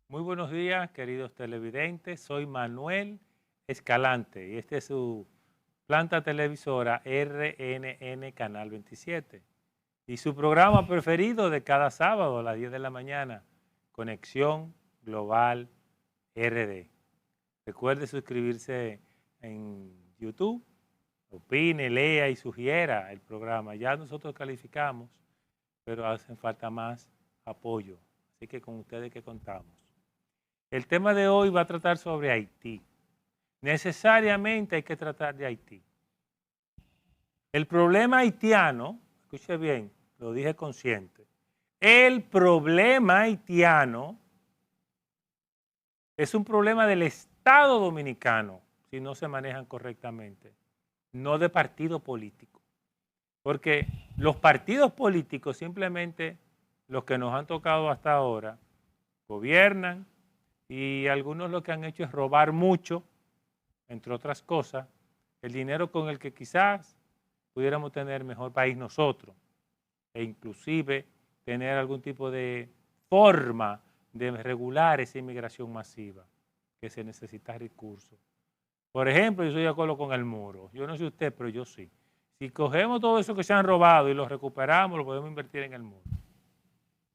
Muy buenos días, queridos televidentes. Soy Manuel Escalante y este es su planta televisora RNN Canal 27 y su programa preferido de cada sábado a las 10 de la mañana, Conexión Global RD. Recuerde suscribirse en YouTube, opine, lea y sugiera el programa. Ya nosotros calificamos, pero hacen falta más apoyo. Así que con ustedes que contamos. El tema de hoy va a tratar sobre Haití. Necesariamente hay que tratar de Haití. El problema haitiano, escuche bien, lo dije consciente, el problema haitiano es un problema del Estado dominicano si no se manejan correctamente, no de partido político. Porque los partidos políticos simplemente, los que nos han tocado hasta ahora, gobiernan, y algunos lo que han hecho es robar mucho, entre otras cosas, el dinero con el que quizás pudiéramos tener mejor país nosotros e inclusive tener algún tipo de forma de regular esa inmigración masiva que se necesita recursos. Por ejemplo, yo estoy de acuerdo con el muro. Yo no sé usted, pero yo sí. Si cogemos todo eso que se han robado y lo recuperamos, lo podemos invertir en el muro.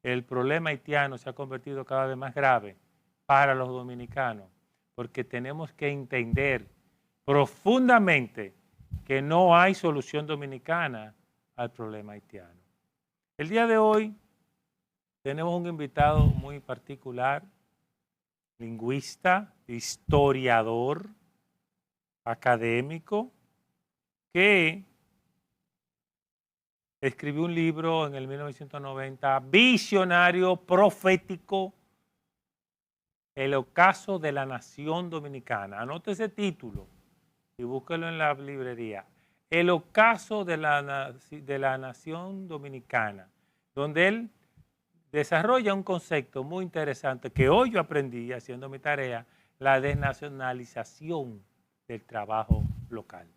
El problema haitiano se ha convertido cada vez más grave para los dominicanos, porque tenemos que entender profundamente que no hay solución dominicana al problema haitiano. El día de hoy tenemos un invitado muy particular, lingüista, historiador, académico, que escribió un libro en el 1990, visionario, profético, El ocaso de la nación dominicana. Anote ese título y búsquelo en la librería. El ocaso de la nación dominicana, donde él desarrolla un concepto muy interesante que hoy yo aprendí haciendo mi tarea, la desnacionalización del trabajo local.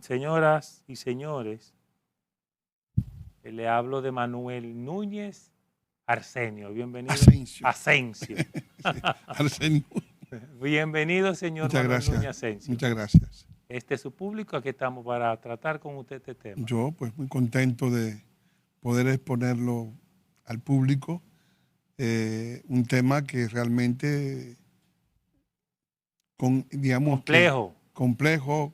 Señoras y señores, le hablo de Manuel Núñez Arsenio. Bienvenido. Asensio. Arsenio. Bienvenido, señor Muchas Manuel gracias. Núñez Asensio. Muchas gracias. Este es su público, aquí estamos para tratar con usted este tema. Yo, pues, muy contento de poder exponerlo al público. Un tema que realmente, digamos, complejo. Complejo,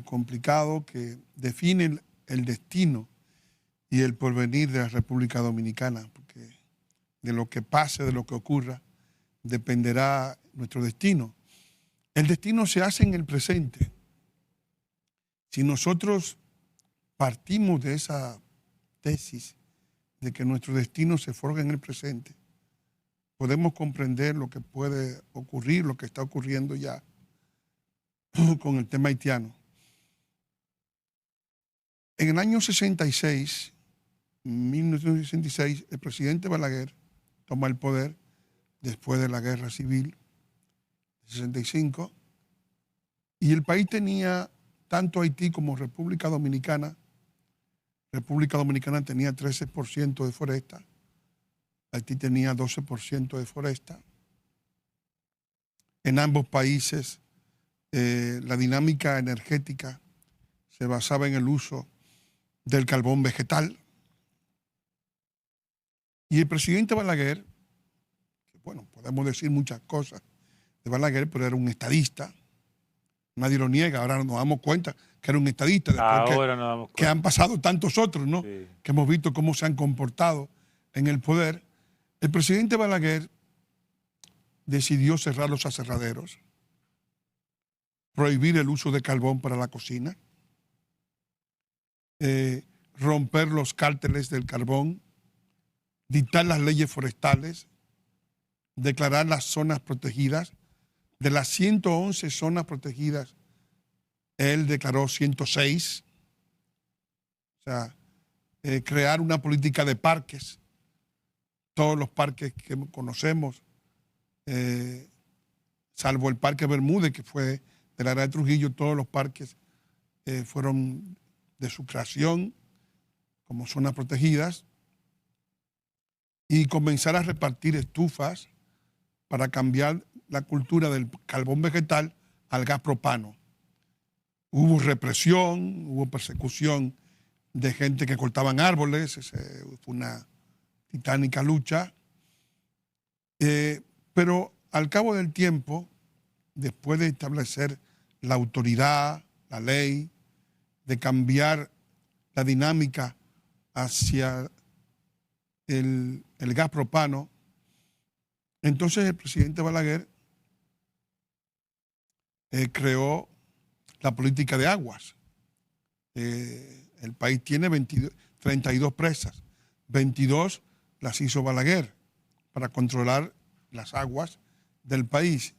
complicado, que define el destino y el porvenir de la República Dominicana, porque de lo que pase, de lo que ocurra, dependerá nuestro destino. El destino se hace en el presente. Si nosotros partimos de esa tesis de que nuestro destino se forja en el presente, podemos comprender lo que puede ocurrir, lo que está ocurriendo ya con el tema haitiano. En el año 66, 1966, el presidente Balaguer toma el poder después de la guerra civil, 65, y el país tenía tanto Haití como República Dominicana. República Dominicana tenía 13% de foresta, Haití tenía 12% de foresta. En ambos países la dinámica energética se basaba en el uso del carbón vegetal. Y el presidente Balaguer, bueno, podemos decir muchas cosas de Balaguer, pero era un estadista. Nadie lo niega, ahora nos damos cuenta que era un estadista, después que han pasado tantos otros, ¿no? Sí. Que hemos visto cómo se han comportado en el poder. El presidente Balaguer decidió cerrar los aserraderos, prohibir el uso de carbón para la cocina, romper los cárteles del carbón, dictar las leyes forestales, declarar las zonas protegidas. De las 111 zonas protegidas, él declaró 106. O sea, crear una política de parques. Todos los parques que conocemos, salvo el Parque Bermúdez, que fue de la área de Trujillo, todos los parques fueron de su creación como zonas protegidas. Y comenzar a repartir estufas para cambiar la cultura del carbón vegetal al gas propano. Hubo represión, hubo persecución de gente que cortaban árboles, fue una titánica lucha. Pero al cabo del tiempo, después de establecer la autoridad, la ley, de cambiar la dinámica hacia el gas propano, entonces el presidente Balaguer creó la política de aguas. El país tiene 32 presas, 22 las hizo Balaguer para controlar las aguas del país.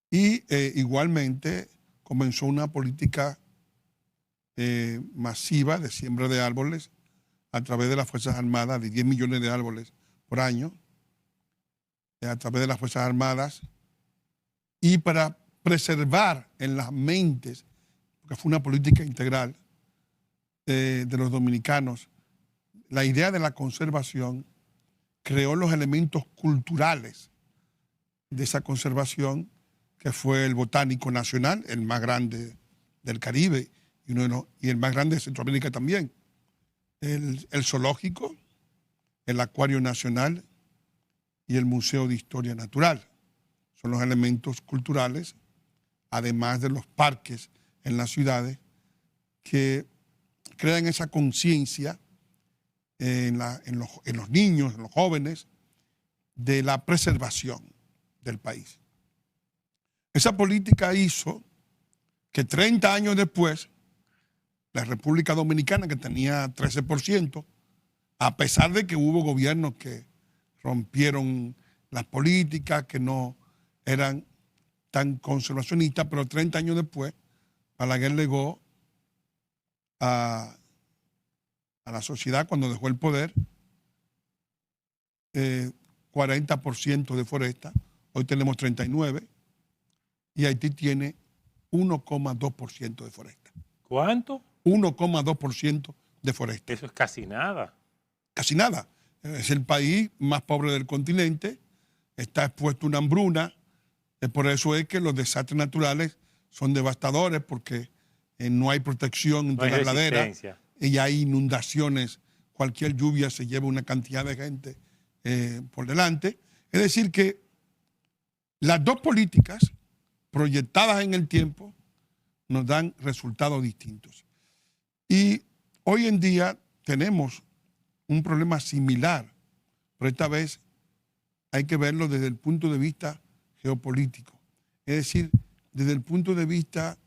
Y igualmente comenzó una política masiva de siembra de árboles a través de las Fuerzas Armadas, de 10 millones de árboles por año, a través de las Fuerzas Armadas, y para preservar en las mentes, porque fue una política integral de los dominicanos, la idea de la conservación, creó los elementos culturales de esa conservación, que fue el Botánico Nacional, el más grande del Caribe y el más grande de Centroamérica también, el Zoológico, el Acuario Nacional y el Museo de Historia Natural. Son los elementos culturales, además de los parques en las ciudades, que crean esa conciencia en los niños, en los jóvenes, de la preservación del país. Esa política hizo que 30 años después, la República Dominicana, que tenía 13%, a pesar de que hubo gobiernos que rompieron las políticas, que no eran tan conservacionistas, pero 30 años después, Balaguer legó a la sociedad, cuando dejó el poder, 40% de foresta. Hoy tenemos 39%, y Haití tiene 1,2% de foresta. ¿Cuánto? 1,2% de foresta. Eso es casi nada. Casi nada. Es el país más pobre del continente, está expuesto a una hambruna, por eso es que los desastres naturales son devastadores, porque no hay protección de la ladera y hay inundaciones, cualquier lluvia se lleva una cantidad de gente por delante. Es decir que las dos políticas proyectadas en el tiempo nos dan resultados distintos. Y hoy en día tenemos un problema similar, pero esta vez hay que verlo desde el punto de vista geopolítico, es decir, desde el punto de vista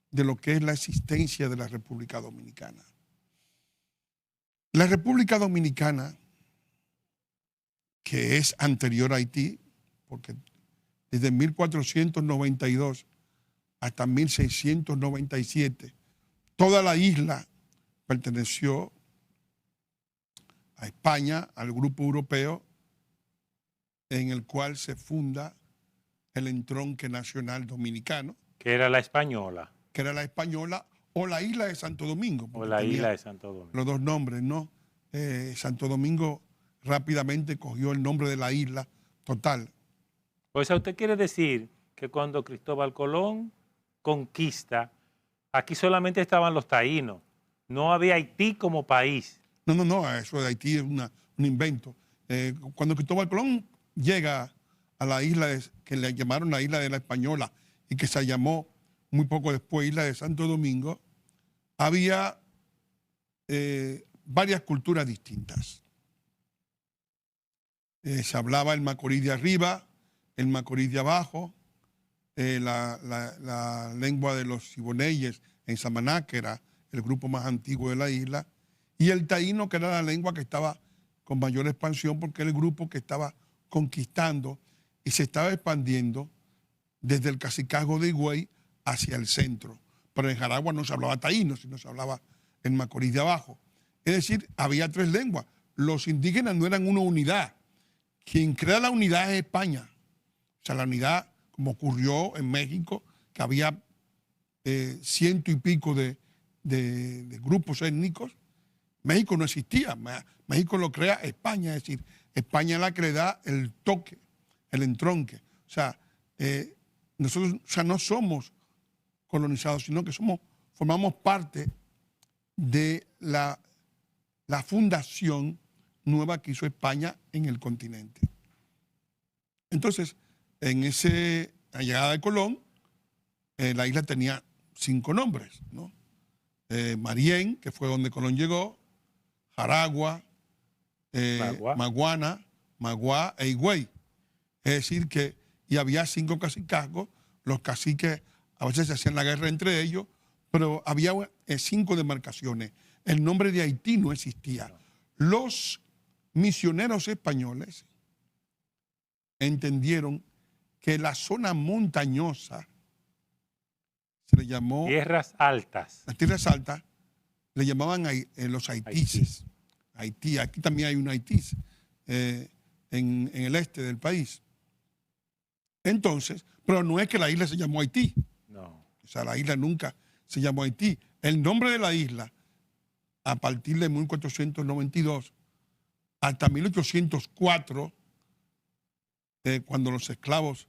de lo que es la existencia de la República Dominicana. La República Dominicana, que es anterior a Haití, porque desde 1492 hasta 1697, toda la isla perteneció a España, al grupo europeo, en el cual se funda el entronque nacional dominicano. Que era la española. Que era la española o la isla de Santo Domingo. O la isla de Santo Domingo. Los dos nombres, ¿no? Santo Domingo rápidamente cogió el nombre de la isla total. O sea, usted quiere decir que cuando Cristóbal Colón conquista, aquí solamente estaban los taínos, no había Haití como país. No, eso de Haití es un invento. Cuando Cristóbal Colón llega a la isla que le llamaron la isla de la Española y que se llamó muy poco después isla de Santo Domingo, había varias culturas distintas. Se hablaba el macorí de arriba, el macorí de abajo, la lengua de los siboneyes en Samaná, que era el grupo más antiguo de la isla, y el taíno, que era la lengua que estaba con mayor expansión, porque era el grupo que estaba conquistando y se estaba expandiendo desde el Cacicazgo de Higüey hacia el centro. Pero en Jaragua no se hablaba taíno, sino se hablaba el macorí de abajo. Es decir, había tres lenguas. Los indígenas no eran una unidad. Quien crea la unidad es España. O sea, la unidad, como ocurrió en México, que había ciento y pico de grupos étnicos. México no existía. México lo crea España. Es decir, España es la que le da el toque el entronque. O sea, nosotros no somos colonizados, sino que formamos parte de la fundación nueva que hizo España en el continente. Entonces, la llegada de Colón, la isla tenía 5 nombres, ¿no? Marién, que fue donde Colón llegó, Jaragua, Maguana, Maguá e Higüey. Es decir, y había 5 cacicazgos, los caciques a veces se hacían la guerra entre ellos, pero había 5 demarcaciones. El nombre de Haití no existía. Los misioneros españoles entendieron que la zona montañosa se le llamó... Tierras altas. Las tierras altas le llamaban los Haitíes. Haití. Aquí también hay un Haití en el este del país. Entonces, pero no es que la isla se llamó Haití. No. O sea, la isla nunca se llamó Haití. El nombre de la isla, a partir de 1492 hasta 1804, cuando los esclavos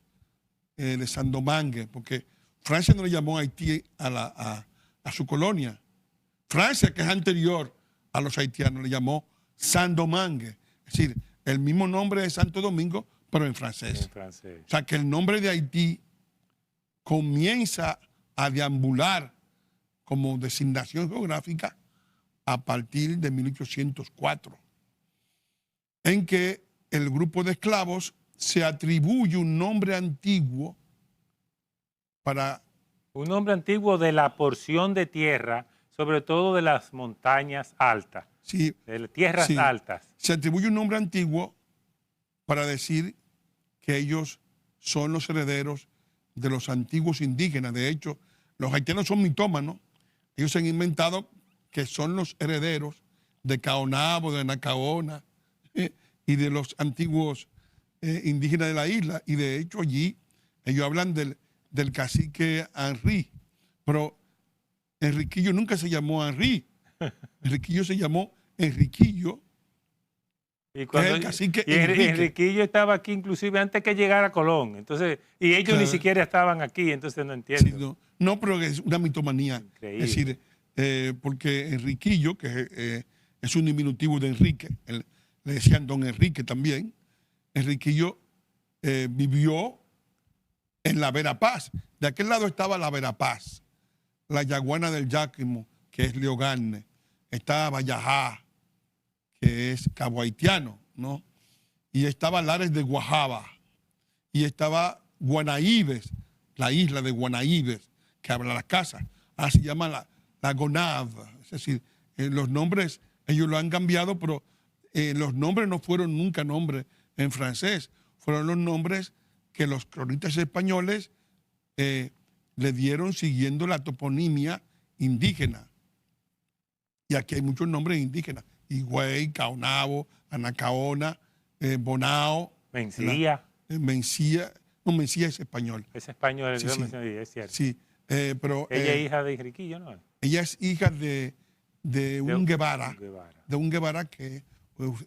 de Saint-Domingue, porque Francia no le llamó Haití a su colonia. Francia, que es anterior a los haitianos, le llamó Saint-Domingue. Es decir, el mismo nombre de Santo Domingo, pero en francés. O sea, que el nombre de Haití comienza a deambular como designación geográfica a partir de 1804, en que el grupo de esclavos se atribuye un nombre antiguo para... Un nombre antiguo de la porción de tierra, sobre todo de las montañas altas, Sí, de las tierras sí, altas. se atribuye un nombre antiguo para decir que ellos son los herederos de los antiguos indígenas. De hecho, los haitianos son mitómanos. Ellos se han inventado que son los herederos de Caonabo, de Nacaona y de los antiguos indígenas de la isla. Y de hecho allí ellos hablan del cacique Henry. Pero Enriquillo nunca se llamó Henry. Enriquillo se llamó Enriquillo. Y cuando, el cacique Enriquillo estaba aquí inclusive antes que llegara Colón. Entonces, y ellos ni siquiera estaban aquí, entonces no entiendo. Sí, no, pero es una mitomanía. Increíble. Es decir, porque Enriquillo, que es un diminutivo de Enrique, le decían don Enrique también, Enriquillo vivió en la Verapaz. De aquel lado estaba la Verapaz, la Yaguana del Yaquimo, que es Leogarne, estaba Vallajá, que es Cabo Haitiano, ¿no? Y estaba Lares de Guajaba, y estaba Guanaíbes, la isla de Guanaíbes, que habla las casas. Así se llama la Gonav. Es decir, los nombres, ellos lo han cambiado, pero los nombres no fueron nunca nombres en francés, fueron los nombres que los cronistas españoles le dieron siguiendo la toponimia indígena. Y aquí hay muchos nombres indígenas: Higüey, Caonabo, Anacaona, Bonao, Mencía. Mencía. No, Mencía es español. Es español, Sí, es cierto. Sí, pero Ella es hija de Enriquillo, ¿no? ella es hija de un Guevara, de un Guevara que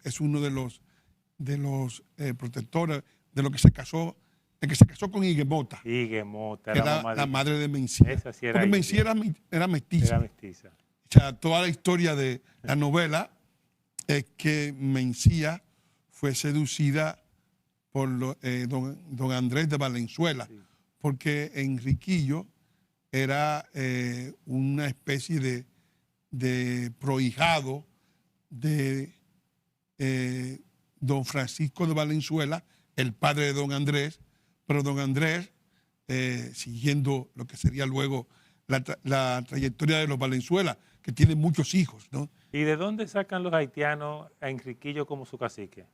es uno de los protectores de lo que se casó, el que se casó con Higuemota. Higuemota, que era la madre de Mencía. Esa sí era Porque Mencía era mestiza. Era mestiza. O sea, toda la historia de la novela es que Mencía fue seducida por don Andrés de Valenzuela, sí, porque Enriquillo era una especie de prohijado de don Francisco de Valenzuela, el padre de don Andrés, pero don Andrés, siguiendo lo que sería luego la trayectoria de los Valenzuela, que tiene muchos hijos, ¿no? ¿Y de dónde sacan los haitianos a Enriquillo como su cacique?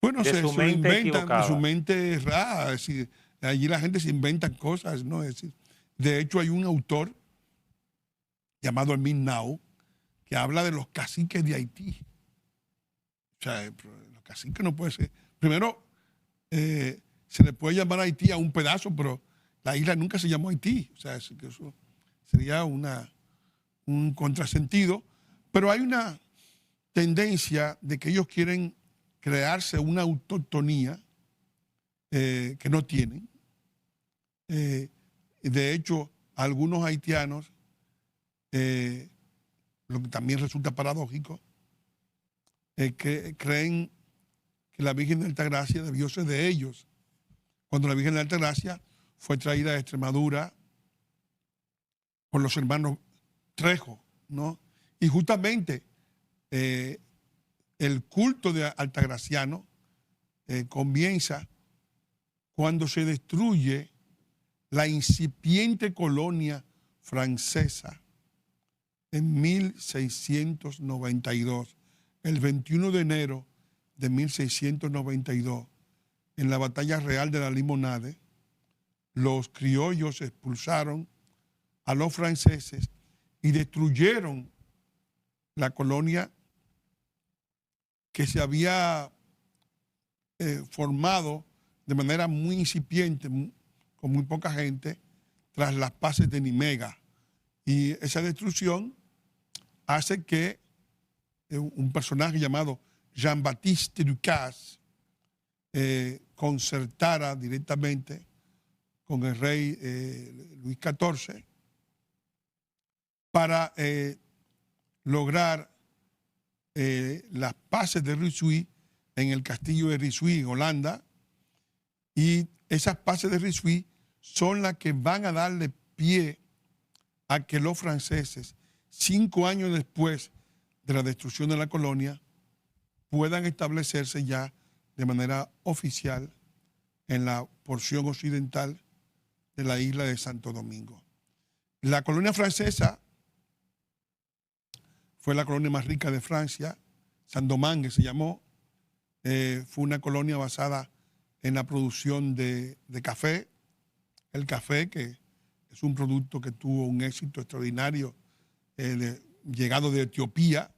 Bueno, de su mente inventan, equivocada. De su mente errada. Es decir, allí la gente se inventa cosas, ¿no? Es decir, de hecho, hay un autor llamado Hermine Nau que habla de los caciques de Haití. O sea, los caciques no puede ser. Primero, se le puede llamar Haití a un pedazo, pero la isla nunca se llamó Haití. O sea, eso sería un contrasentido. Pero hay una tendencia de que ellos quieren crearse una autonomía que no tienen. De hecho, algunos haitianos, lo que también resulta paradójico, que creen que la Virgen de Altagracia debió ser de ellos, cuando la Virgen de Altagracia fue traída de Extremadura por los hermanos Trejo, ¿no? Y justamente el culto de Altagraciano comienza cuando se destruye la incipiente colonia francesa en 1692, el 21 de enero de 1692, en la batalla real de la Limonade, los criollos expulsaron a los franceses y destruyeron la colonia que se había formado de manera muy incipiente, con muy poca gente, tras las paces de Nimega. Y esa destrucción hace que un personaje llamado Jean-Baptiste Ducasse concertara directamente con el rey Luis XIV para lograr las paces de Ryswick en el castillo de Ryswick, en Holanda, y esas paces de Ryswick son las que van a darle pie a que los franceses, 5 años después de la destrucción de la colonia, puedan establecerse ya de manera oficial en la porción occidental de la isla de Santo Domingo. La colonia francesa fue la colonia más rica de Francia, Saint-Domingue se llamó. Fue una colonia basada en la producción de café. El café, que es un producto que tuvo un éxito extraordinario, llegado de Etiopía.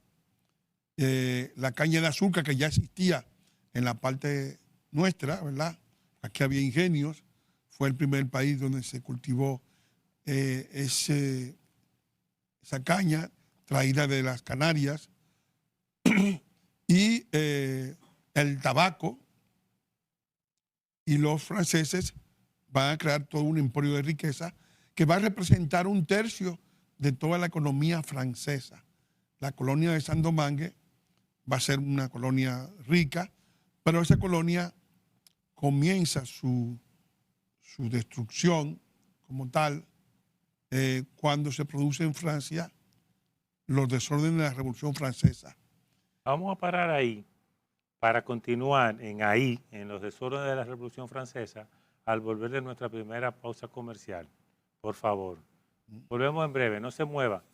La caña de azúcar, que ya existía en la parte nuestra, ¿verdad? Aquí había ingenios. Fue el primer país donde se cultivó esa caña traída de las Canarias. Y el tabaco, y los franceses van a crear todo un emporio de riqueza que va a representar 1/3 de toda la economía francesa. La colonia de Saint-Domingue va a ser una colonia rica, pero esa colonia comienza su destrucción como tal cuando se produce en Francia los desórdenes de la Revolución Francesa. Vamos a parar ahí para continuar en los desórdenes de la Revolución Francesa, al volver de nuestra primera pausa comercial. Por favor. Volvemos en breve, no se mueva.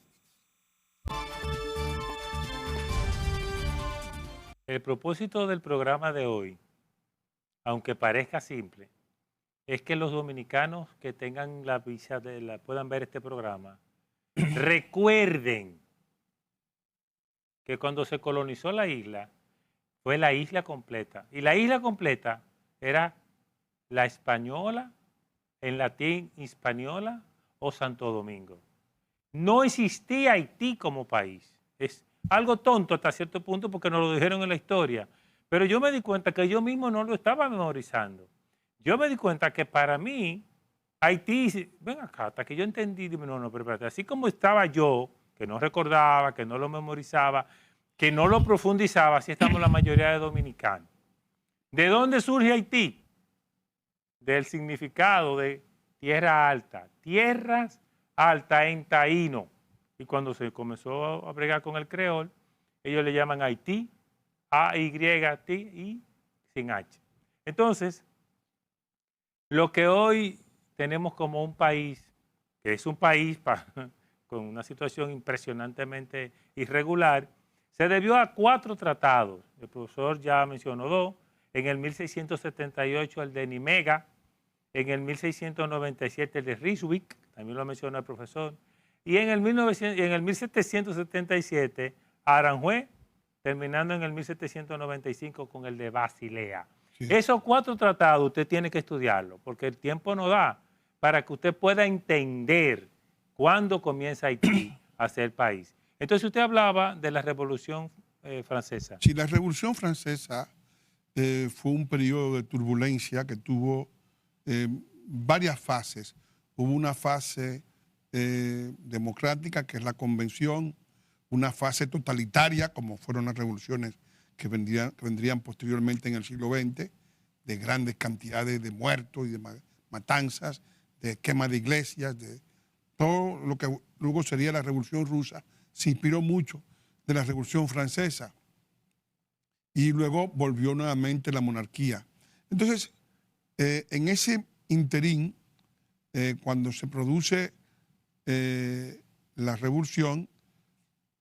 El propósito del programa de hoy, aunque parezca simple, es que los dominicanos que tengan la visa puedan ver este programa, recuerden que cuando se colonizó la isla, fue la isla completa. Y la isla completa era la Española, en latín Hispaniola o Santo Domingo. No existía Haití como país. Es algo tonto hasta cierto punto porque nos lo dijeron en la historia. Pero yo me di cuenta que yo mismo no lo estaba memorizando. Yo me di cuenta que para mí, Haití, ven acá, hasta que yo entendí, dime, no, pero espérate, así como estaba yo, que no recordaba, que no lo memorizaba, que no lo profundizaba, así estamos la mayoría de dominicanos. ¿De dónde surge Haití? Del significado de tierra alta, tierras altas en taíno. Y cuando se comenzó a bregar con el creol, ellos le llaman Haití, A-Y-T y sin H. Entonces, lo que hoy tenemos como un país, que es un país con una situación impresionantemente irregular, se debió a 4 tratados. El profesor ya mencionó 2. En el 1678 el de Nimega, en el 1697 el de Ryswick, también lo mencionó el profesor, y en el 1777 Aranjuez, terminando en el 1795 con el de Basilea. Sí. Esos 4 tratados usted tiene que estudiarlo, porque el tiempo no da para que usted pueda entender cuándo comienza Haití a ser país. Entonces usted hablaba de la Revolución Francesa. Sí, la Revolución Francesa fue un periodo de turbulencia que tuvo varias fases. Hubo una fase democrática, que es la convención, una fase totalitaria, como fueron las revoluciones que vendrían posteriormente en el siglo XX, de grandes cantidades de muertos y de matanzas, de quema de iglesias, de todo lo que luego sería la Revolución Rusa. Se inspiró mucho de la Revolución Francesa y luego volvió nuevamente la monarquía. Entonces, en ese interín, cuando se produce la revolución,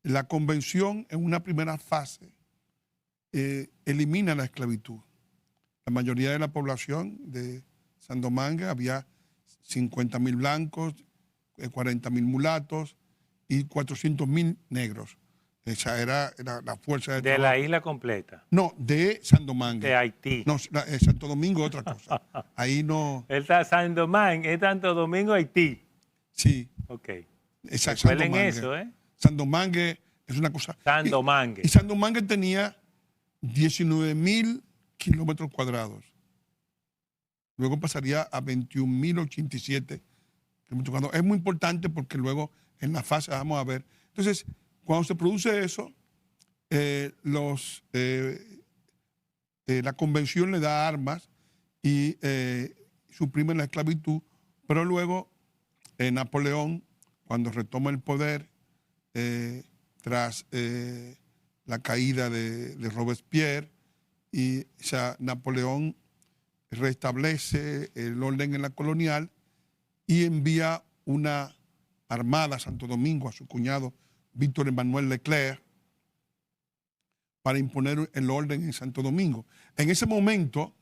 la convención en una primera fase elimina la esclavitud. La mayoría de la población de Sandomangue, había 50.000 blancos, 40.000 mulatos y 400.000 negros. Esa era la fuerza de trabajo. ¿De la isla completa? No, de Sandomangue. De Haití. No, Santo Domingo es otra cosa. Ahí no. Sandomangue, es Santo Domingo, Haití. Sí. Ok. Exacto. Recuerden eso, ¿eh? Sandomangue es una cosa. Sandomangue. Y Sandomangue tenía 19.000 kilómetros cuadrados. Luego pasaría a 21.087 kilómetros cuadrados. Es muy importante porque luego en la fase vamos a ver. Entonces, cuando se produce eso, la convención le da armas y suprime la esclavitud, pero luego Napoleón, cuando retoma el poder tras la caída de Robespierre, Napoleón restablece el orden en la colonial y envía una armada a Santo Domingo, a su cuñado Víctor Emmanuel Leclerc, para imponer el orden en Santo Domingo. En ese momento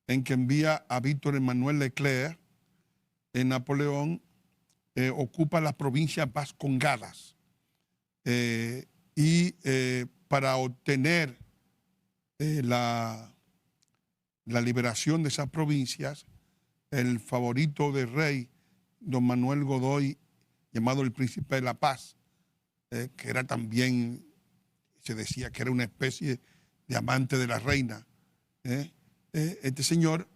en que envía a Víctor Emmanuel Leclerc, Napoleón ocupa la provincia Vascongadas y para obtener la liberación de esas provincias, el favorito del rey, don Manuel Godoy, llamado el Príncipe de la Paz, que era también, se decía que era una especie de amante de la reina. Este señor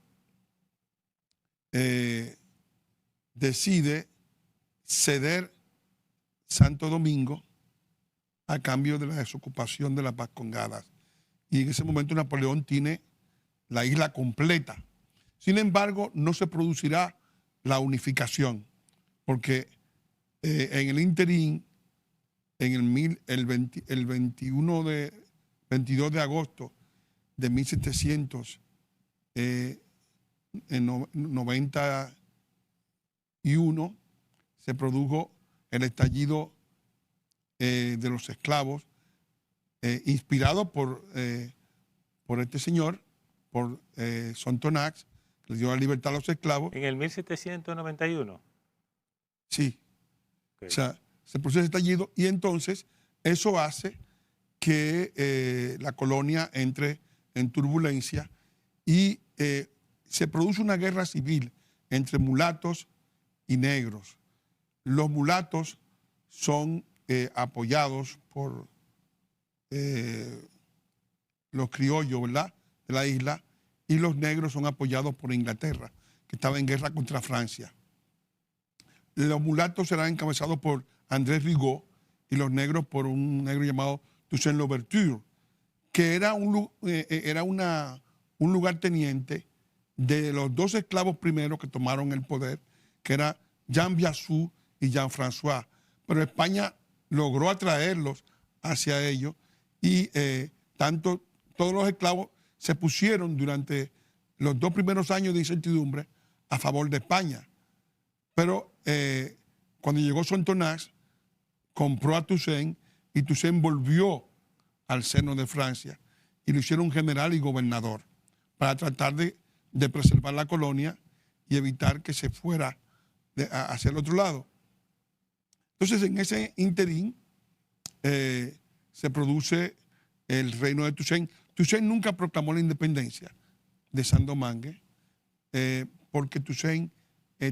decide ceder Santo Domingo a cambio de la desocupación de las Vascongadas. Y en ese momento Napoleón tiene la isla completa. Sin embargo, no se producirá la unificación, porque en el interín, en el 22 de agosto de 1791, se produjo el estallido de los esclavos, inspirado por este señor, por Sontonax, que le dio la libertad a los esclavos. ¿En el 1791? Sí. Okay. O sea, se produce ese estallido y entonces eso hace que la colonia entre en turbulencia y se produce una guerra civil entre mulatos y negros. Los mulatos son apoyados por los criollos, ¿verdad?, de la isla, y los negros son apoyados por Inglaterra, que estaba en guerra contra Francia. Los mulatos serán encabezados por Andrés Rigaud y los negros por un negro llamado Toussaint Louverture, que era un lugarteniente de los dos esclavos primeros que tomaron el poder, que era Jean Biassou y Jean-François. Pero España logró atraerlos hacia ellos y todos los esclavos se pusieron durante los 2 primeros años de incertidumbre a favor de España. Pero cuando llegó Sontonax, compró a Toussaint y Toussaint volvió al seno de Francia y lo hicieron general y gobernador para tratar de preservar la colonia y evitar que se fuera hacia el otro lado. Entonces, en ese interín se produce el reino de Toussaint. Toussaint nunca proclamó la independencia de Sandomangue porque Toussaint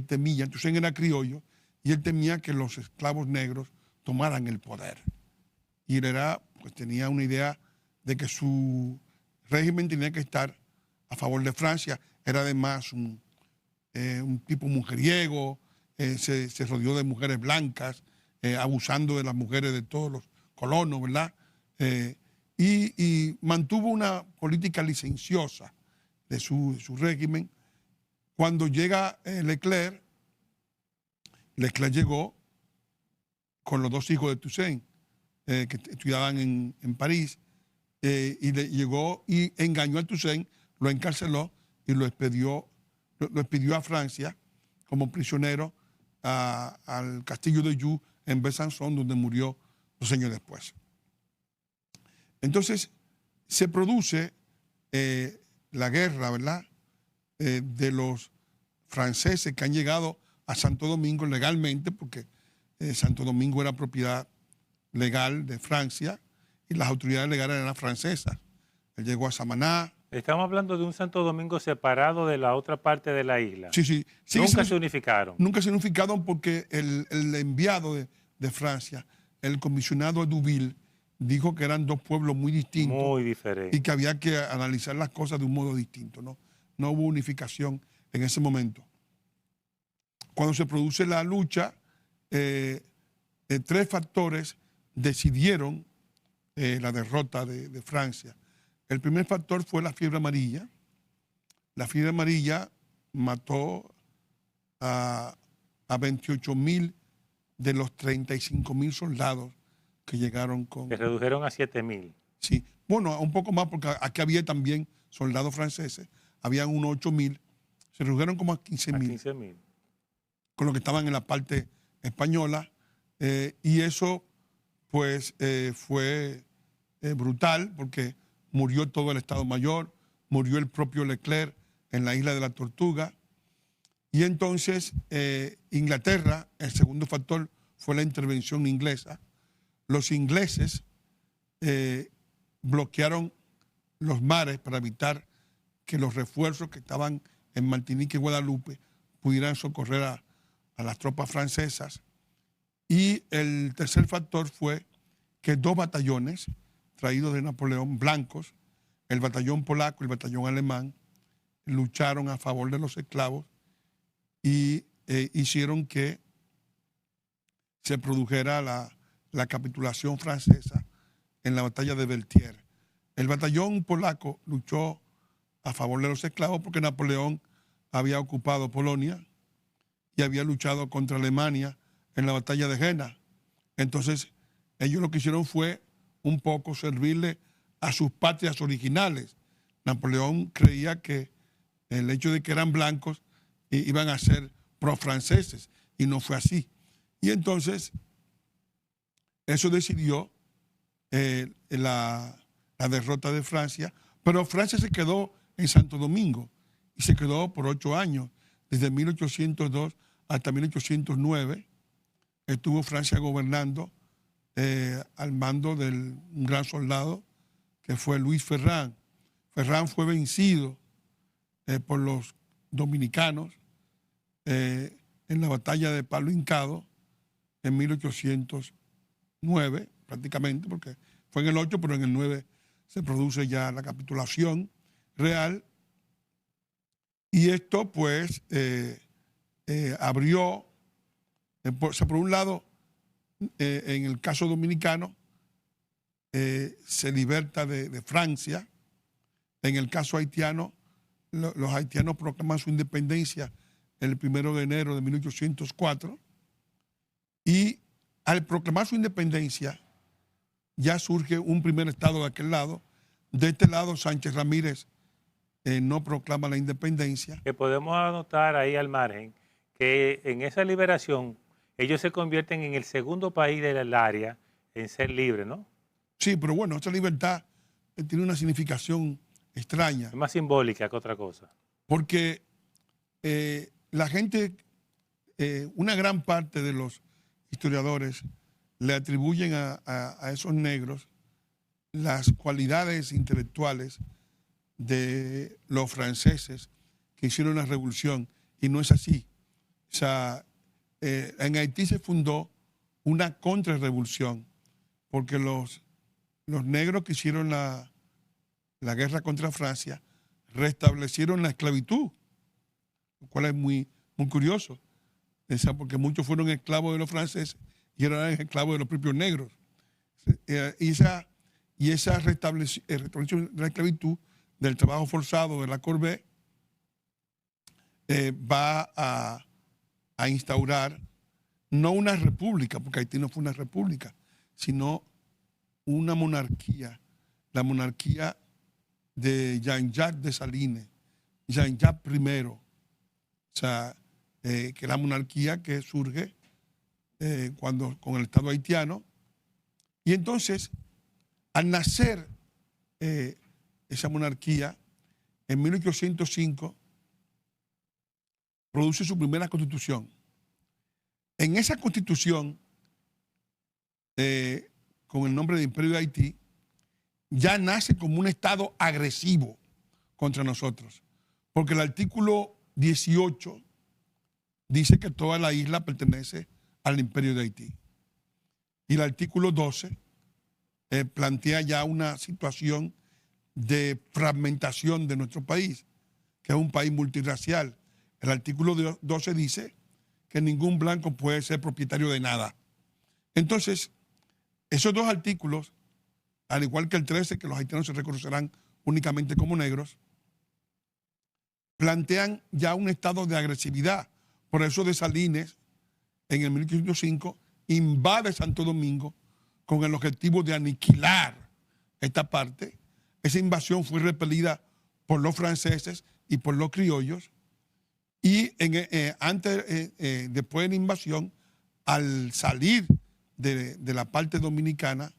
temía, Toussaint era criollo y él temía que los esclavos negros tomaran el poder. Y él pues, tenía una idea de que su régimen tenía que estar a favor de Francia. Era además un tipo mujeriego, se rodeó de mujeres blancas, abusando de las mujeres de todos los colonos, ¿verdad? Y mantuvo una política licenciosa de su régimen. Cuando llega Leclerc llegó con los dos hijos de Toussaint, que estudiaban en París, y llegó y engañó a Toussaint, lo encarceló y lo expidió a Francia como prisionero al castillo de Joux en Besançon, donde murió 2 años después. Entonces se produce la guerra, ¿verdad?, de los franceses que han llegado a Santo Domingo legalmente, porque Santo Domingo era propiedad legal de Francia y las autoridades legales eran francesas. Él llegó a Samaná. Estamos hablando de un Santo Domingo separado de la otra parte de la isla. Sí. Nunca se unificaron. Nunca se unificaron porque el enviado de Francia, el comisionado Duville, dijo que eran dos pueblos muy distintos. Muy diferentes. Y que había que analizar las cosas de un modo distinto, ¿no? No hubo unificación en ese momento. Cuando se produce la lucha, 3 factores decidieron la derrota de Francia. El primer factor fue la fiebre amarilla. La fiebre amarilla mató a 28.000 de los 35.000 soldados que llegaron con... Se redujeron a 7.000. Sí, bueno, un poco más porque aquí había también soldados franceses. Habían unos 8.000. Se redujeron como a 15.000. Con los que estaban en la parte española. Y eso, pues, fue brutal porque murió todo el Estado Mayor, murió el propio Leclerc en la isla de la Tortuga. Y entonces Inglaterra, el segundo factor fue la intervención inglesa. Los ingleses bloquearon los mares para evitar que los refuerzos que estaban en Martinica y Guadalupe pudieran socorrer a las tropas francesas. Y el tercer factor fue que 2 batallones traídos de Napoleón, blancos, el batallón polaco y el batallón alemán, lucharon a favor de los esclavos y hicieron que se produjera la capitulación francesa en la batalla de Beltier. El batallón polaco luchó a favor de los esclavos porque Napoleón había ocupado Polonia y había luchado contra Alemania en la batalla de Jena. Entonces, ellos lo que hicieron fue un poco servirle a sus patrias originales. Napoleón creía que el hecho de que eran blancos iban a ser pro-franceses, y no fue así. Y entonces, eso decidió la derrota de Francia, pero Francia se quedó en Santo Domingo y se quedó por 8 años, desde 1802 hasta 1809. Estuvo Francia gobernando al mando de un gran soldado que fue Luis Ferrand. Ferrand fue vencido por los dominicanos en la batalla de Palo Hincado en 1809, prácticamente, porque fue en el 8, pero en el 9 se produce ya la capitulación real. Y esto, pues, abrió, por un lado, en el caso dominicano, se liberta de Francia. En el caso haitiano, los haitianos proclaman su independencia el 1 de enero de 1804. Y al proclamar su independencia, ya surge un primer estado de aquel lado. De este lado, Sánchez Ramírez no proclama la independencia. Que podemos anotar ahí al margen que en esa liberación ellos se convierten en el segundo país del área en ser libre, ¿no? Sí, pero bueno, esa libertad tiene una significación extraña. Es más simbólica que otra cosa. Porque la gente, una gran parte de los historiadores le atribuyen a esos negros las cualidades intelectuales de los franceses que hicieron la revolución, y no es así. O sea, en Haití se fundó una contrarrevolución porque los negros que hicieron la la guerra contra Francia, restablecieron la esclavitud, lo cual es muy, muy curioso, porque muchos fueron esclavos de los franceses y eran esclavos de los propios negros. Y esa restablección de la esclavitud, del trabajo forzado, de la corvée, va a instaurar no una república, porque Haití no fue una república, sino una monarquía, la monarquía de Jean-Jacques Dessalines, Jean-Jacques I, o sea, que es la monarquía que surge con el Estado haitiano. Y entonces, al nacer esa monarquía, en 1805, produce su primera constitución. En esa constitución, con el nombre de Imperio de Haití, ya nace como un Estado agresivo contra nosotros, porque el artículo 18 dice que toda la isla pertenece al Imperio de Haití. Y el artículo 12 plantea ya una situación de fragmentación de nuestro país, que es un país multirracial. El artículo 12 dice que ningún blanco puede ser propietario de nada. Entonces, esos dos artículos, al igual que el 13, que los haitianos se reconocerán únicamente como negros, plantean ya un estado de agresividad. Por eso Dessalines, en el 1805, invade Santo Domingo con el objetivo de aniquilar esta parte. Esa invasión fue repelida por los franceses y por los criollos. Y después de la invasión, al salir de la parte dominicana,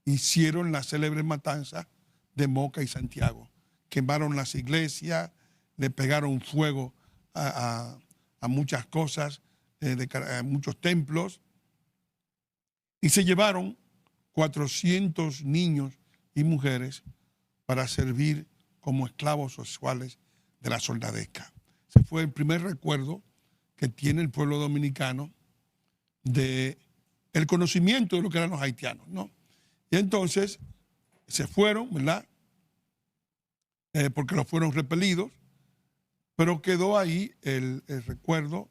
hicieron la célebre matanza de Moca y Santiago. Quemaron las iglesias, le pegaron fuego a muchas cosas, a muchos templos, y se llevaron 400 niños y mujeres para servir como esclavos sexuales de la soldadesca. Ese fue el primer recuerdo que tiene el pueblo dominicano del conocimiento de lo que eran los haitianos, ¿no? Y entonces se fueron, ¿verdad? Porque los fueron repelidos, pero quedó ahí el recuerdo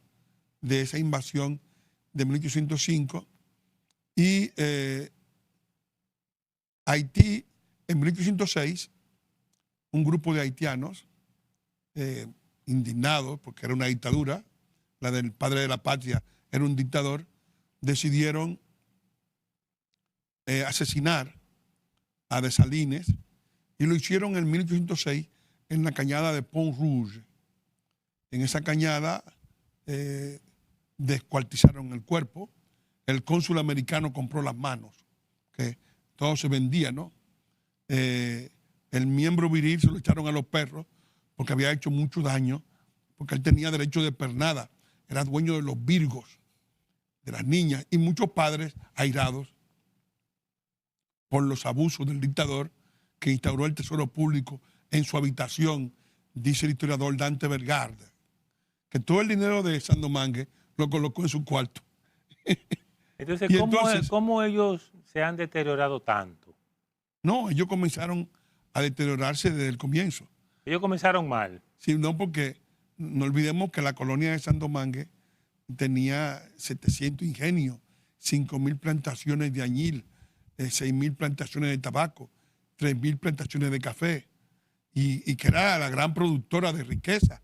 de esa invasión de 1805. Y Haití, en 1806, un grupo de haitianos indignados, porque era una dictadura, la del padre de la patria era un dictador, decidieron asesinar a Dessalines, y lo hicieron en 1806 en la cañada de Pont Rouge. En esa cañada descuartizaron el cuerpo. El cónsul americano compró las manos, que todo se vendía, ¿no? El miembro viril se lo echaron a los perros porque había hecho mucho daño, porque él tenía derecho de pernada, era dueño de los virgos, de las niñas, y muchos padres airados por los abusos del dictador que instauró el tesoro público en su habitación, dice el historiador Dante Vergarde, que todo el dinero de Sandomangue lo colocó en su cuarto. Entonces, ¿cómo ellos se han deteriorado tanto? No, ellos comenzaron a deteriorarse desde el comienzo. Ellos comenzaron mal. Sí, no, porque no olvidemos que la colonia de Sandomangue tenía 700 ingenios, 5.000 plantaciones de añil, 6.000 plantaciones de tabaco, 3.000 plantaciones de café, y que era la gran productora de riqueza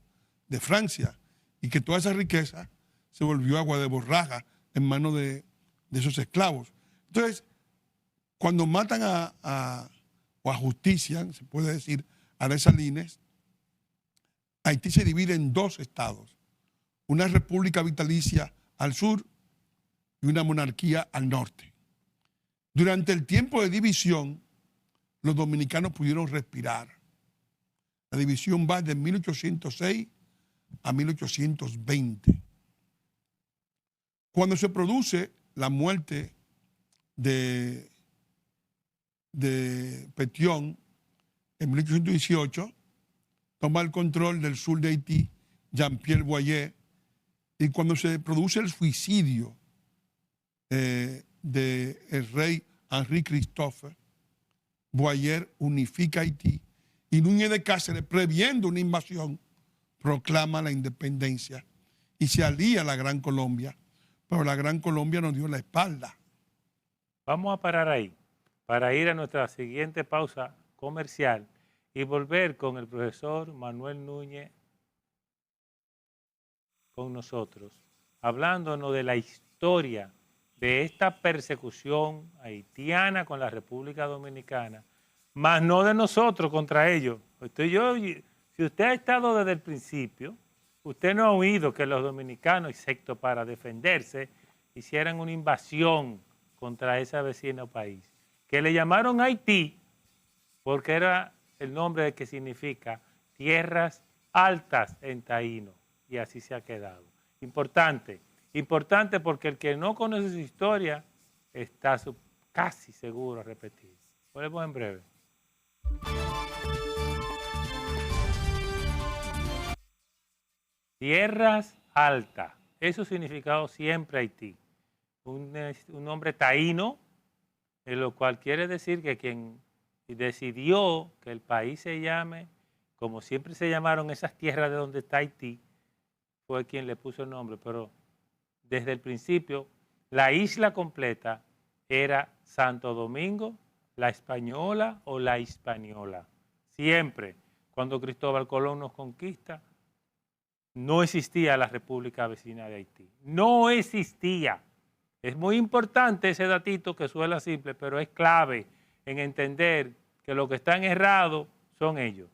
de Francia, y que toda esa riqueza se volvió agua de borraja en manos de esos esclavos. Entonces, cuando matan o ajustician, se puede decir, a Dessalines, Haití se divide en dos estados, una república vitalicia al sur y una monarquía al norte. Durante el tiempo de división, los dominicanos pudieron respirar. La división va de 1806 a 1820. Cuando se produce la muerte de Pétion en 1818, toma el control del sur de Haití Jean-Pierre Boyer, y cuando se produce el suicidio del rey Henri Christophe, Boyer unifica Haití Y Núñez de Cáceres, previendo una invasión, proclama la independencia y se alía a la Gran Colombia, pero la Gran Colombia nos dio la espalda. Vamos a parar ahí para ir a nuestra siguiente pausa comercial y volver con el profesor Manuel Núñez con nosotros, hablándonos de la historia de esta persecución haitiana con la República Dominicana, más no de nosotros contra ellos. Si usted ha estado desde el principio, usted no ha oído que los dominicanos, excepto para defenderse, hicieran una invasión contra ese vecino país, que le llamaron Haití porque era el nombre de que significa tierras altas en taíno, y así se ha quedado. Importante, importante porque el que no conoce su historia está casi seguro a repetir. Volvemos en breve. Tierras altas, eso significado siempre Haití. Un nombre taíno, en lo cual quiere decir que quien decidió que el país se llame, como siempre se llamaron esas tierras de donde está Haití, fue quien le puso el nombre, pero desde el principio la isla completa era Santo Domingo, la Española o la Hispaniola. Siempre, cuando Cristóbal Colón nos conquista, no existía la República Vecina de Haití. No existía. Es muy importante ese datito que suena simple, pero es clave en entender que los que están errados son ellos.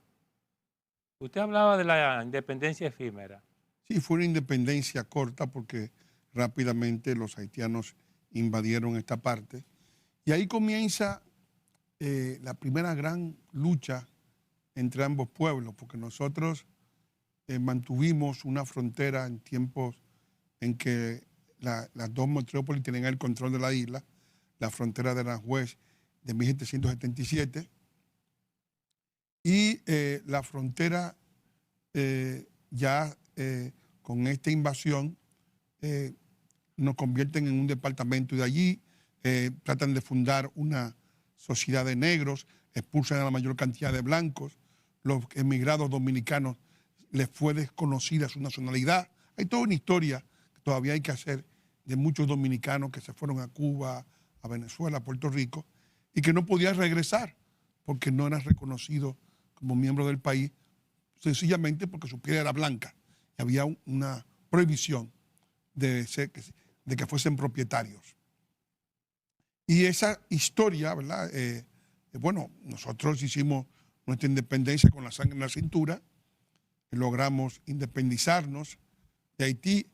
Usted hablaba de la independencia efímera. Sí, fue una independencia corta porque rápidamente los haitianos invadieron esta parte. Y ahí comienza la primera gran lucha entre ambos pueblos, porque nosotros mantuvimos una frontera en tiempos en que las dos metrópolis tenían el control de la isla, la frontera de Aranjuez de 1777 y la frontera con esta invasión nos convierten en un departamento y de allí tratan de fundar una sociedad de negros, expulsan a la mayor cantidad de blancos, los emigrados dominicanos les fue desconocida su nacionalidad. Hay toda una historia que todavía hay que hacer de muchos dominicanos que se fueron a Cuba, a Venezuela, a Puerto Rico, y que no podían regresar porque no eran reconocidos como miembros del país, sencillamente porque su piel era blanca. Y había una prohibición de que fuesen propietarios. Y esa historia, ¿verdad? Bueno, nosotros hicimos nuestra independencia con la sangre en la cintura, logramos independizarnos de Haití.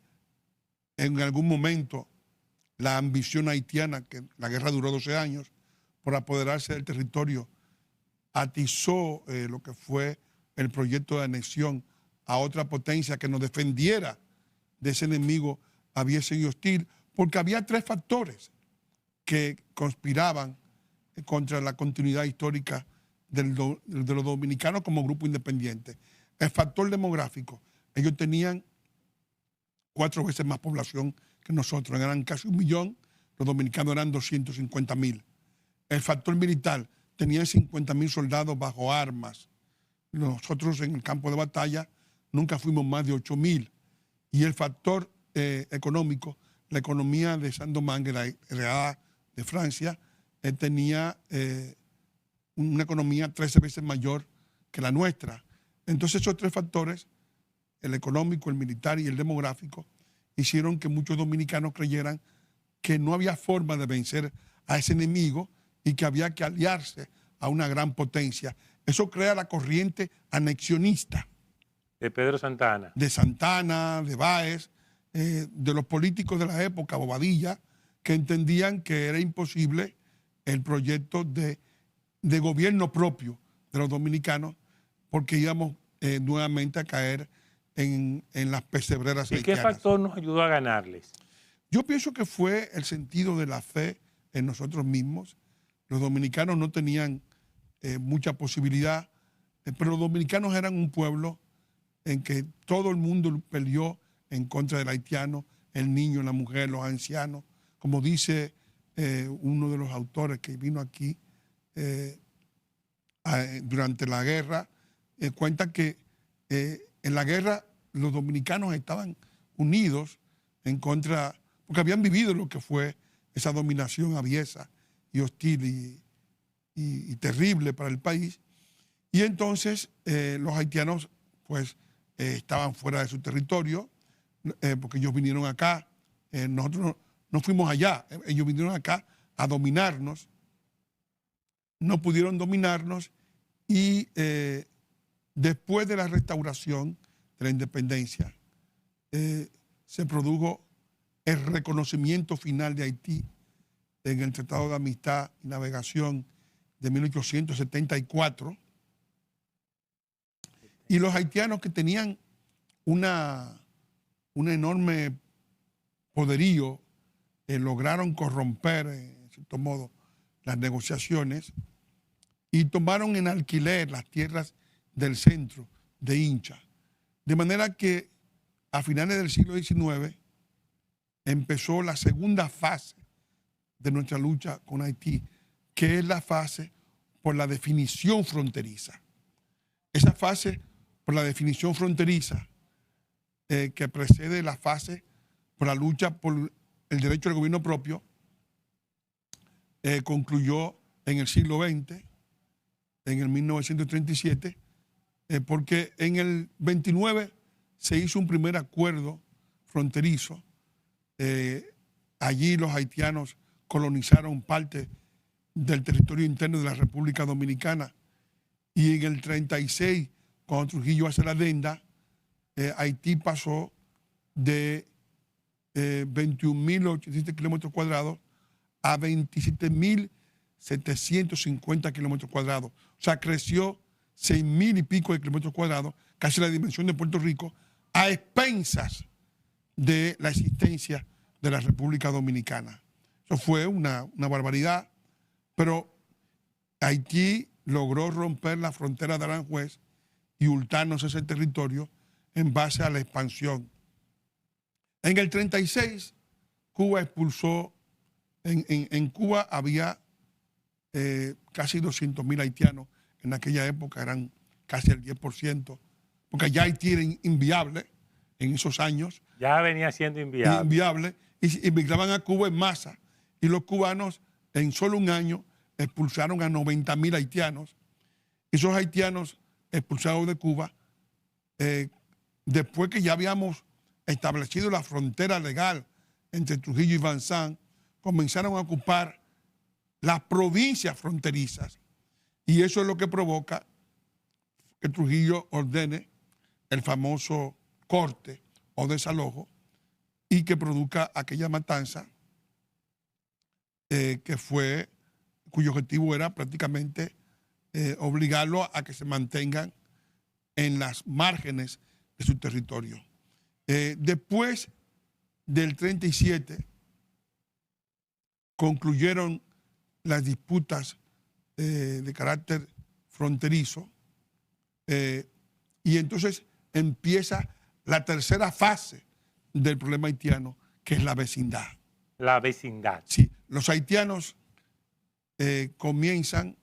En algún momento la ambición haitiana, que la guerra duró 12 años, por apoderarse del territorio, atizó lo que fue el proyecto de anexión a otra potencia que nos defendiera de ese enemigo aviese y hostil, porque había tres factores que conspiraban contra la continuidad histórica de los dominicanos como grupo independiente. El factor demográfico. Ellos tenían 4 veces más población que nosotros, eran casi 1 millón, los dominicanos eran 250,000. El factor militar, tenían 50,000 soldados bajo armas. Nosotros en el campo de batalla nunca fuimos más de 8,000. Y el factor económico, la economía de Saint-Domingue, la heredada de Francia, tenía una economía 13 veces mayor que la nuestra. Entonces esos tres factores, el económico, el militar y el demográfico, hicieron que muchos dominicanos creyeran que no había forma de vencer a ese enemigo y que había que aliarse a una gran potencia. Eso crea la corriente anexionista. De Pedro Santana. De Santana, de Báez, de los políticos de la época, Bobadilla, que entendían que era imposible el proyecto de gobierno propio de los dominicanos porque íbamos nuevamente a caer en las pesebreras haitianas. ¿Y qué factor nos ayudó a ganarles? Yo pienso que fue el sentido de la fe en nosotros mismos. Los dominicanos no tenían mucha posibilidad, pero los dominicanos eran un pueblo en que todo el mundo peleó en contra del haitiano, el niño, la mujer, los ancianos. Como dice uno de los autores que vino aquí durante la guerra, cuenta que en la guerra los dominicanos estaban unidos en contra, porque habían vivido lo que fue esa dominación aviesa y hostil y terrible para el país. Y entonces los haitianos pues estaban fuera de su territorio, porque ellos vinieron acá, nosotros no fuimos allá, ellos vinieron acá a dominarnos, no pudieron dominarnos y después de la restauración de la independencia se produjo el reconocimiento final de Haití en el Tratado de Amistad y Navegación de 1874, y los haitianos, que tenían un enorme poderío, lograron corromper, en cierto modo, las negociaciones y tomaron en alquiler las tierras del centro de Hincha. De manera que a finales del siglo XIX empezó la segunda fase de nuestra lucha con Haití, que es la fase por la definición fronteriza. Esa fase por la definición fronteriza que precede la fase por la lucha por el derecho al gobierno propio, concluyó en el siglo XX, en el 1937, porque en el 29 se hizo un primer acuerdo fronterizo. Allí los haitianos colonizaron parte del territorio interno de la República Dominicana, y en el 36, cuando Trujillo hace la adenda, Haití pasó de 21.087 kilómetros cuadrados a 27.750 kilómetros cuadrados. O sea, creció 6.000 y pico de kilómetros cuadrados, casi la dimensión de Puerto Rico, a expensas de la existencia de la República Dominicana. Eso fue una barbaridad, pero Haití logró romper la frontera de Aranjuez y hurtarnos ese territorio en base a la expansión. En el 36, Cuba expulsó, en Cuba había casi 200.000 haitianos. En aquella época eran casi el 10%, porque ya Haití era inviable en esos años. Ya venía siendo inviable. Inviable, y emigraban a Cuba en masa. Y los cubanos, en solo un año, expulsaron a 90.000 haitianos. Esos haitianos expulsados de Cuba, después que ya habíamos establecido la frontera legal entre Trujillo y Vanzant, comenzaron a ocupar las provincias fronterizas. Y eso es lo que provoca que Trujillo ordene el famoso corte o desalojo y que produzca aquella matanza cuyo objetivo era prácticamente obligarlo a que se mantengan en las márgenes de su territorio. Después del 37 concluyeron las disputas de carácter fronterizo, y entonces empieza la tercera fase del problema haitiano, que es la vecindad. La vecindad. Sí, los haitianos comienzan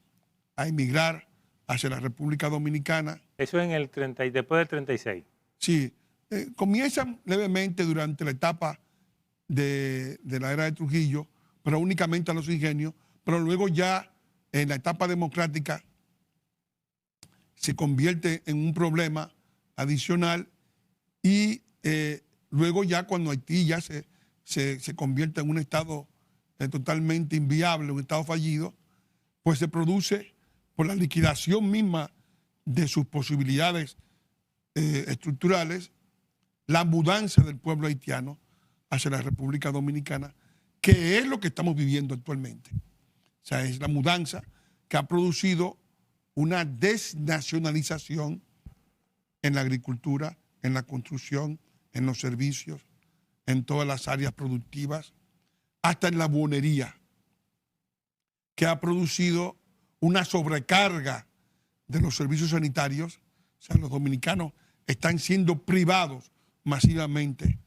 a emigrar hacia la República Dominicana. Eso en el 30, después del 36. Sí, comienzan levemente durante la etapa de la era de Trujillo, pero únicamente a los ingenios, pero luego ya en la etapa democrática se convierte en un problema adicional, y luego ya cuando Haití ya se convierte en un estado totalmente inviable, un estado fallido, pues se produce por la liquidación misma de sus posibilidades estructurales, la mudanza del pueblo haitiano hacia la República Dominicana, que es lo que estamos viviendo actualmente. O sea, es la mudanza que ha producido una desnacionalización en la agricultura, en la construcción, en los servicios, en todas las áreas productivas, hasta en la buhonería, que ha producido una sobrecarga de los servicios sanitarios. O sea, los dominicanos están siendo privados masivamente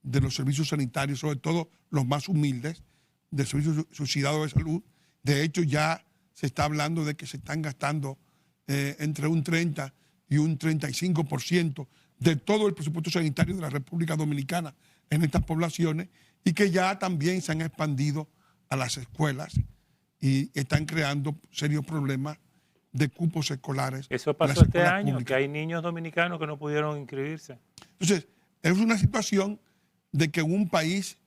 de los servicios sanitarios, sobre todo los más humildes, del servicio subsidiado de salud. De hecho, ya se está hablando de que se están gastando entre un 30 y un 35% de todo el presupuesto sanitario de la República Dominicana en estas poblaciones, y que ya también se han expandido a las escuelas y están creando serios problemas de cupos escolares. Eso en las pasó este escuelas año, públicas. que hay niños dominicanos que no pudieron inscribirse. Entonces, es una situación de que un país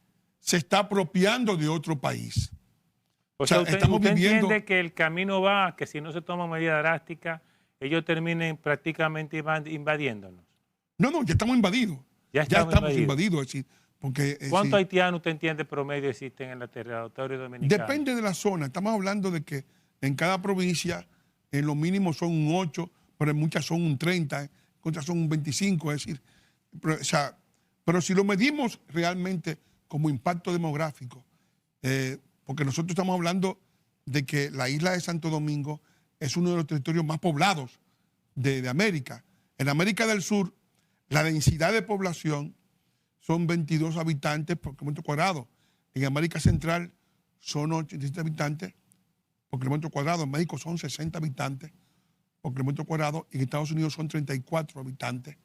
se está apropiando de otro país. O sea, usted estamos viviendo... entiende que el camino va, que si no se toman medidas drásticas, ellos terminen prácticamente invadiéndonos. No, ya estamos invadidos. Ya estamos invadidos. Es decir, porque, ¿cuántos haitianos usted entiende promedio existen en el territorio dominicano? Depende de la zona. Estamos hablando de que en cada provincia, en lo mínimo son un 8, pero en muchas son un 30, en otras son un 25. Es decir, pero si lo medimos realmente como impacto demográfico, porque nosotros estamos hablando de que la isla de Santo Domingo es uno de los territorios más poblados de América. En América del Sur, la densidad de población son 22 habitantes por kilómetro cuadrado. En América Central son 87 habitantes por kilómetro cuadrado. En México son 60 habitantes por kilómetro cuadrado. Y en Estados Unidos son 34 habitantes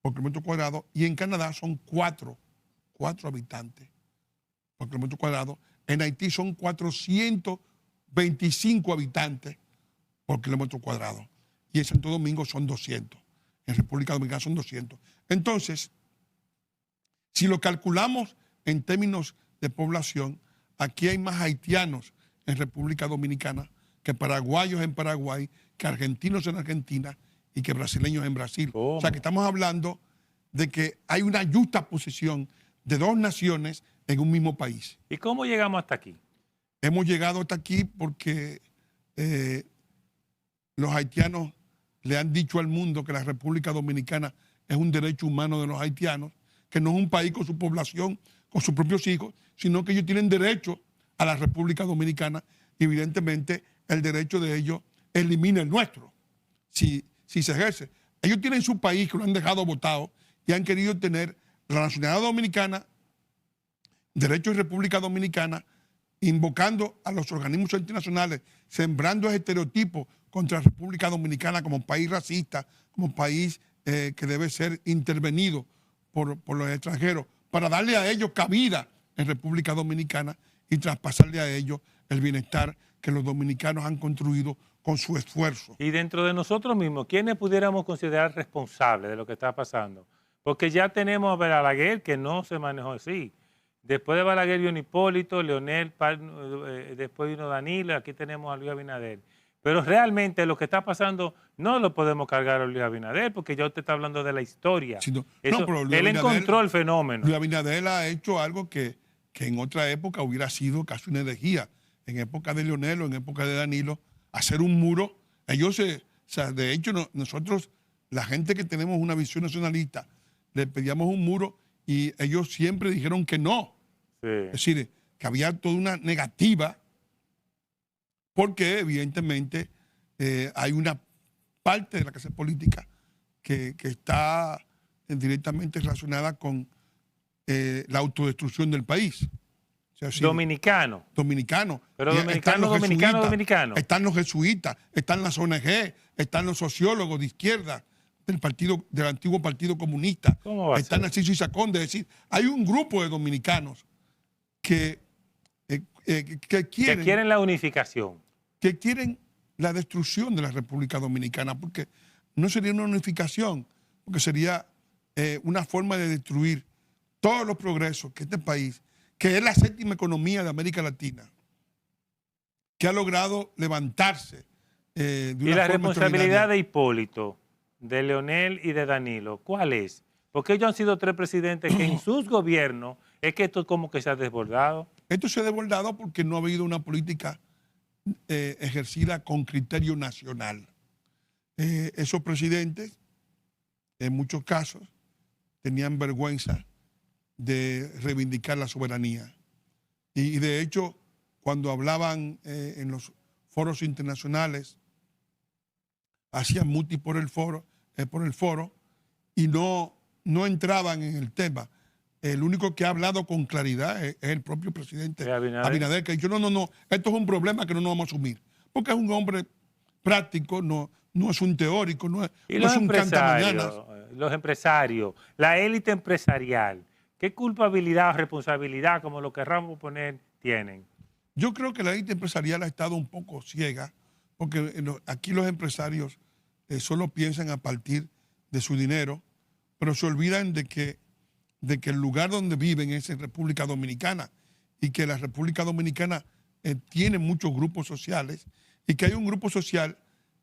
por kilómetro cuadrado. Y en Canadá son 4 habitantes por kilómetro cuadrado. En Haití son 425 habitantes por kilómetro cuadrado. Y en Santo Domingo son 200. En República Dominicana son 200. Entonces, si lo calculamos en términos de población, aquí hay más haitianos en República Dominicana que paraguayos en Paraguay, que argentinos en Argentina y que brasileños en Brasil. ¿Cómo? O sea que estamos hablando de que hay una justa posición de dos naciones en un mismo país. ¿Y cómo llegamos hasta aquí? Hemos llegado hasta aquí porque los haitianos le han dicho al mundo que la República Dominicana es un derecho humano de los haitianos, que no es un país con su población, con sus propios hijos, sino que ellos tienen derecho a la República Dominicana y evidentemente el derecho de ellos elimina el nuestro, si se ejerce. Ellos tienen su país que lo han dejado votado y han querido tener la nacionalidad dominicana, derecho de República Dominicana, invocando a los organismos internacionales, sembrando estereotipos contra la República Dominicana como país racista, como país que debe ser intervenido por los extranjeros, para darle a ellos cabida en República Dominicana y traspasarle a ellos el bienestar que los dominicanos han construido con su esfuerzo. Y dentro de nosotros mismos, ¿quiénes pudiéramos considerar responsables de lo que está pasando? Porque ya tenemos a Balaguer, que no se manejó así. Después de Balaguer vino Hipólito, Leonel, después vino Danilo, aquí tenemos a Luis Abinader. Pero realmente lo que está pasando no lo podemos cargar a Luis Abinader, porque ya usted está hablando de la historia. Sí, pero él encontró el fenómeno. Luis Abinader ha hecho algo que en otra época hubiera sido casi una herejía. En época de Leonel o en época de Danilo, hacer un muro. De hecho, nosotros, la gente que tenemos una visión nacionalista, le pedíamos un muro y ellos siempre dijeron que no. Sí. Es decir, que había toda una negativa porque evidentemente hay una parte de la clase política que está directamente relacionada con la autodestrucción del país. O sea, Dominicano. Pero dominicano. Están los jesuitas, están las ONG, están los sociólogos de izquierda del antiguo Partido Comunista. ¿Cómo va a están ser? Narciso y Sacón. Es decir, hay un grupo de dominicanos que quieren la unificación. Que quieren la destrucción de la República Dominicana, porque no sería una unificación, porque sería una forma de destruir todos los progresos que este país, que es la séptima economía de América Latina, que ha logrado levantarse de una ¿Y la forma responsabilidad extraordinaria. de Hipólito, de Leonel y de Danilo, cuál es? Porque ellos han sido tres presidentes que en sus gobiernos es que esto como que se ha desbordado. Esto se ha desbordado porque no ha habido una política ejercida con criterio nacional. Esos presidentes, en muchos casos, tenían vergüenza de reivindicar la soberanía. Y de hecho, cuando hablaban en los foros internacionales, hacían mutis por el foro y no entraban en el tema. El único que ha hablado con claridad es el propio presidente Abinader, que ha dicho, no, esto es un problema que no nos vamos a asumir, porque es un hombre práctico, no es un teórico, no Y es un cantamañanas. los empresarios, la élite empresarial, ¿qué culpabilidad o responsabilidad, como lo querramos poner, tienen? Yo creo que la élite empresarial ha estado un poco ciega, porque aquí los empresarios solo piensan a partir de su dinero, pero se olvidan de que el lugar donde viven es en República Dominicana y que la República Dominicana tiene muchos grupos sociales y que hay un grupo social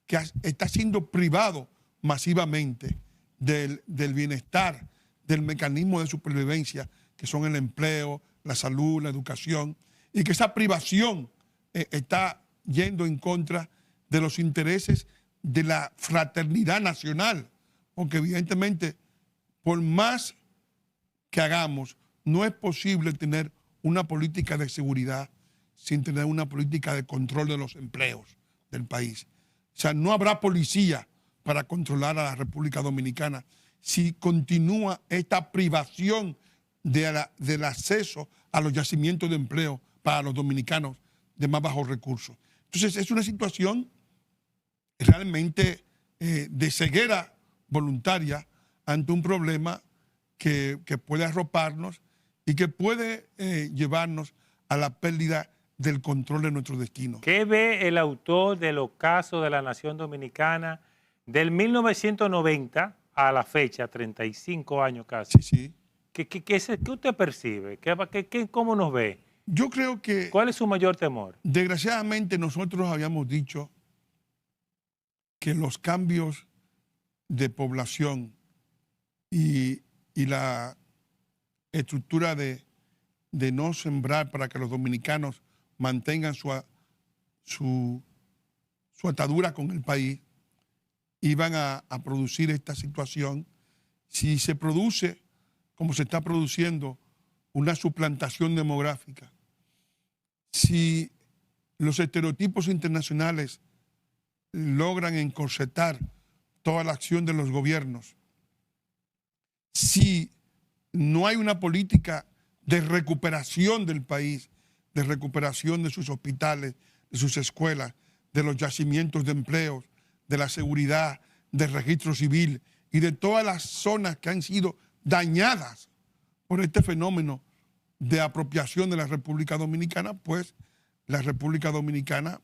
que está siendo privado masivamente del bienestar, del mecanismo de supervivencia, que son el empleo, la salud, la educación, y que esa privación está yendo en contra de los intereses de la fraternidad nacional, porque evidentemente, por más que hagamos, no es posible tener una política de seguridad sin tener una política de control de los empleos del país. O sea, no habrá policía para controlar a la República Dominicana si continúa esta privación del acceso a los yacimientos de empleo para los dominicanos de más bajos recursos. Entonces, es una situación realmente de ceguera voluntaria ante un problema que puede arroparnos y que puede llevarnos a la pérdida del control de nuestro destino. ¿Qué ve el autor del ocaso de la nación dominicana del 1990 a la fecha, 35 años casi? Sí. ¿Qué usted percibe? ¿Cómo nos ve? Yo creo que... ¿Cuál es su mayor temor? Desgraciadamente nosotros habíamos dicho que los cambios de población y la estructura de no sembrar para que los dominicanos mantengan su atadura con el país, iban a producir esta situación. Si se produce, como se está produciendo, una suplantación demográfica, si los estereotipos internacionales logran encorsetar toda la acción de los gobiernos, si no hay una política de recuperación del país, de recuperación de sus hospitales, de sus escuelas, de los yacimientos de empleos, de la seguridad, del registro civil y de todas las zonas que han sido dañadas por este fenómeno de apropiación de la República Dominicana, pues la República Dominicana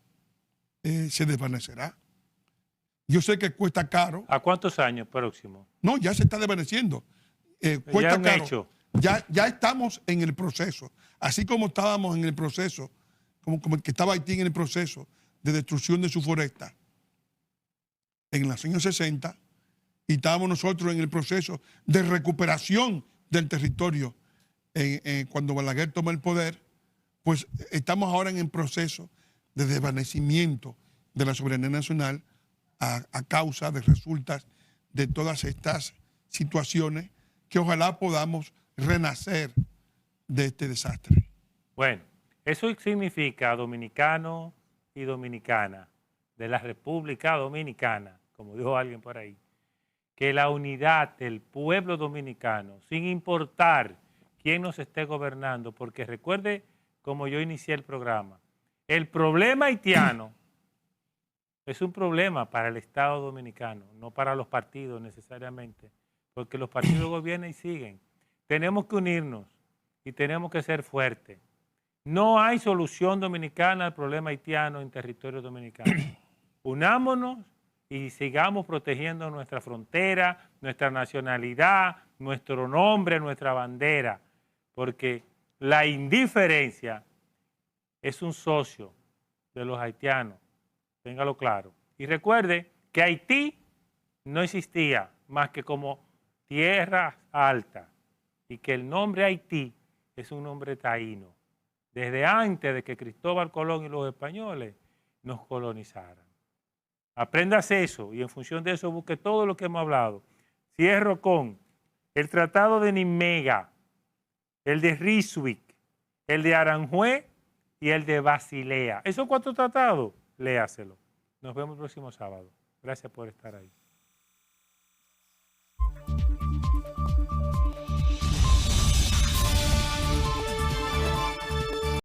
se desvanecerá. Yo sé que cuesta caro. ¿A cuántos años próximo? No, ya se está desvaneciendo. Cuesta caro. Hecho. Ya estamos en el proceso. Así como estábamos en el proceso, como que estaba Haití en el proceso de destrucción de su foresta en los años 60, y estábamos nosotros en el proceso de recuperación del territorio cuando Balaguer toma el poder, pues estamos ahora en el proceso de desvanecimiento de la soberanía nacional a causa de resultas de todas estas situaciones que ojalá podamos renacer de este desastre. Bueno, eso significa, dominicano y dominicana, de la República Dominicana, como dijo alguien por ahí, que la unidad del pueblo dominicano, sin importar quién nos esté gobernando, porque recuerde, como yo inicié el programa, el problema haitiano es un problema para el Estado dominicano, no para los partidos necesariamente, porque los partidos gobiernan y siguen. Tenemos que unirnos y tenemos que ser fuertes. No hay solución dominicana al problema haitiano en territorio dominicano. Unámonos y sigamos protegiendo nuestra frontera, nuestra nacionalidad, nuestro nombre, nuestra bandera, porque la indiferencia es un socio de los haitianos, téngalo claro. Y recuerde que Haití no existía más que como tierra alta y que el nombre Haití es un nombre taíno, desde antes de que Cristóbal Colón y los españoles nos colonizaran. Apréndase eso y en función de eso busque todo lo que hemos hablado. Cierro con el Tratado de Nimega, el de Ryswick, el de Aranjuez y el de Basilea. Esos 4 tratados, léaselo. Nos vemos el próximo sábado. Gracias por estar ahí.